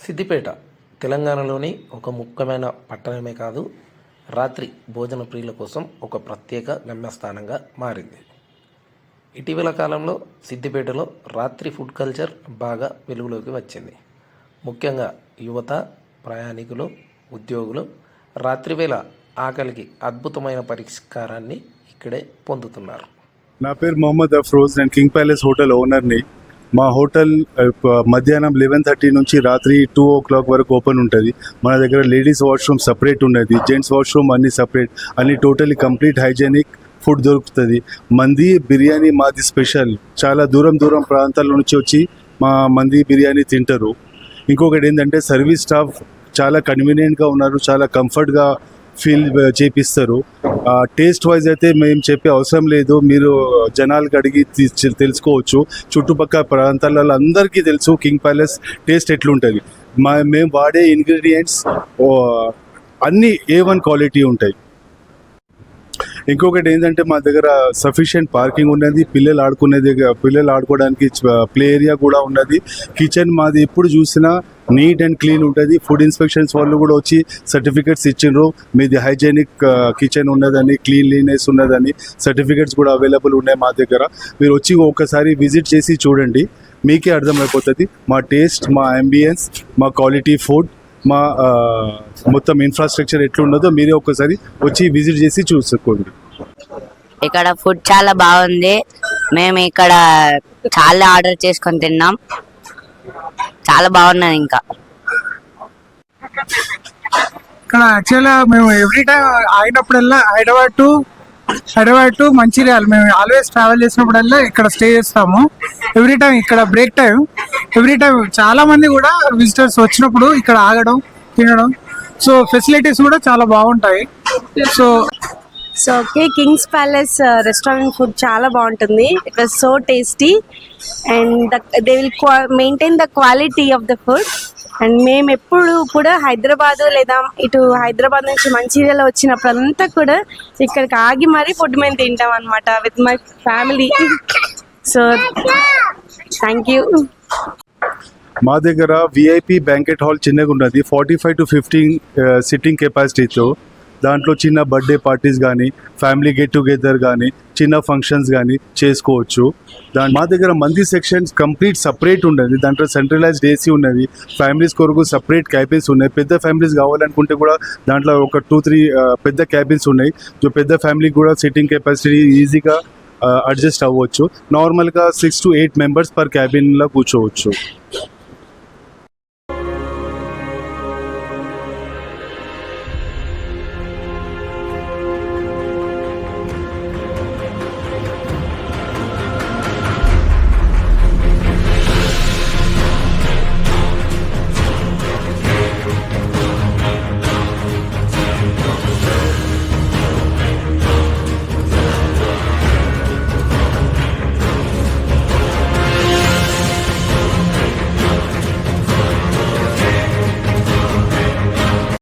సిద్దిపేట తెలంగాణలోని ఒక ముఖ్యమైన పట్టణమే కాదు, రాత్రి భోజన ప్రియుల కోసం ఒక ప్రత్యేక గమ్యస్థానంగా మారింది. ఇటీవల కాలంలో సిద్దిపేటలో రాత్రి ఫుడ్ కల్చర్ బాగా వెలుగులోకి వచ్చింది. ముఖ్యంగా యువత, ప్రయాణికులు, ఉద్యోగులు రాత్రివేళ ఆకలికి అద్భుతమైన పరిష్కారాన్ని ఇక్కడే పొందుతున్నారు. నా పేరు మొహమ్మద్ అఫ్రోజ్. నేను కింగ్ ప్యాలెస్ హోటల్ ఓనర్ని. మా హోటల్ మధ్యాహ్నం 11:30 నుంచి రాత్రి 2 o'clock వరకు ఓపెన్ ఉంటుంది. మన దగ్గర లేడీస్ వాష్రూమ్ సపరేట్ ఉన్నది, జెంట్స్ వాష్రూమ్ అన్నీ సపరేట్, అన్ని టోటలీ కంప్లీట్ హైజెనిక్ ఫుడ్ దొరుకుతుంది. మంది బిర్యానీ మాది స్పెషల్. చాలా దూరం ప్రాంతాల నుంచి వచ్చి మా మంది బిర్యానీ తింటారు. ఇంకొకటి ఏంటంటే సర్వీస్ స్టాఫ్ చాలా కన్వీనియంట్గా ఉన్నారు, చాలా కంఫర్ట్గా ఫీల్ చేపిస్తారు. టేస్ట్ వైజ్ అయితే మేము చెప్పే అవసరం లేదు, మీరు జనాలకు అడిగి తెలుసుకోవచ్చు. చుట్టుపక్కల ప్రాంతాలలో అందరికీ తెలుసు కింగ్ ప్యాలెస్ టేస్ట్ ఎట్లుంటుంది. మేము వాడే ఇంగ్రీడియంట్స్ అన్నీ A1 క్వాలిటీ ఉంటాయి. ఇంకొకటి ఏంటంటే మా దగ్గర సఫిషియెంట్ పార్కింగ్ ఉన్నది, పిల్లలు ఆడుకోవడానికి ప్లే ఏరియా కూడా ఉన్నది. కిచెన్ మాది ఎప్పుడు చూసినా నీట్ అండ్ క్లీన్ ఉంటుంది. ఫుడ్ ఇన్స్పెక్షన్స్ వాళ్ళు కూడా వచ్చి సర్టిఫికేట్స్ ఇచ్చిండ్రు, మీది హైజెనిక్ కిచెన్ ఉన్నదని, క్లీన్లీనెస్ ఉన్నదని సర్టిఫికేట్స్ కూడా అవైలబుల్ ఉన్నాయి మా దగ్గర. మీరు వచ్చి ఒకసారి విజిట్ చేసి చూడండి, మీకే అర్థమైపోతుంది మా టేస్ట్, మా అంబియన్స్, మా క్వాలిటీ ఫుడ్, మా మొత్తం ఇన్ఫ్రాస్ట్రక్చర్ ఎట్లున్నదో మీరే ఒకసారి వచ్చి విజిట్ చేసి చూసుకోండి. ఇక్కడ ఫుడ్ చాలా బాగుంది. మేము ఇక్కడ చాలా ఆర్డర్ చేసుకొని తిన్నాం, చాలా బాగున్నది. ఇంకా ఇక్కడ యాక్చువల్గా మేము ఎవ్రీ టైం ఆగినప్పుడల్లా హైదరాబాద్ టు మంచిర్యాల మేము ఆల్వేస్ ట్రావెల్ చేసినప్పుడల్లా ఇక్కడ స్టే చేస్తాము. ఎవ్రీ టైం ఇక్కడ బ్రేక్ టైం, ఎవ్రీ టైం చాలా మంది కూడా విజిటర్స్ వచ్చినప్పుడు ఇక్కడ ఆగడం, తినడం, సో ఫెసిలిటీస్ కూడా చాలా బాగుంటాయి. So Kings palace restaurant food చాలా బాగుంటుంది. It was so tasty and they will maintain the quality of the food. And మేము ఎప్పుడు కూడా హైదరాబాద్ లేదా ఇటు హైదరాబాద్ నుంచి మంచిర్యాల వచ్చినప్పుడంతా కూడా ఇక్కడికి ఆగి మరీ ఫుడ్ మేము తింటాం అనమాట with my family. So thank you. మా దగ్గర విఐపి బ్యాంకెట్ హాల్ చిన్నగా ఉన్నది, 45 to 50 సిట్టింగ్ కెపాసిటీతో. దాంట్లో చిన్న బర్త్డే పార్టీస్ కానీ, ఫ్యామిలీ గెట్ టుగెదర్ కానీ, చిన్న ఫంక్షన్స్ కానీ చేసుకోవచ్చు. మా దగ్గర మంది సెక్షన్స్ కంప్లీట్ సపరేట్ ఉన్నది. దాంట్లో సెంట్రలైజ్డ్ ఏసీ ఉన్నది, ఫ్యామిలీస్ కొరకు సపరేట్ క్యాబిన్స్ ఉన్నాయి. పెద్ద ఫ్యామిలీస్ కావాలనుకుంటే కూడా దాంట్లో ఒక 2-3 పెద్ద క్యాబిన్స్ ఉన్నాయి. పెద్ద ఫ్యామిలీకి కూడా సిట్టింగ్ కెపాసిటీ ఈజీగా అడ్జస్ట్ అవ్వచ్చు. నార్మల్గా 6 to 8 members పర్ క్యాబిన్లో కూర్చోవచ్చు.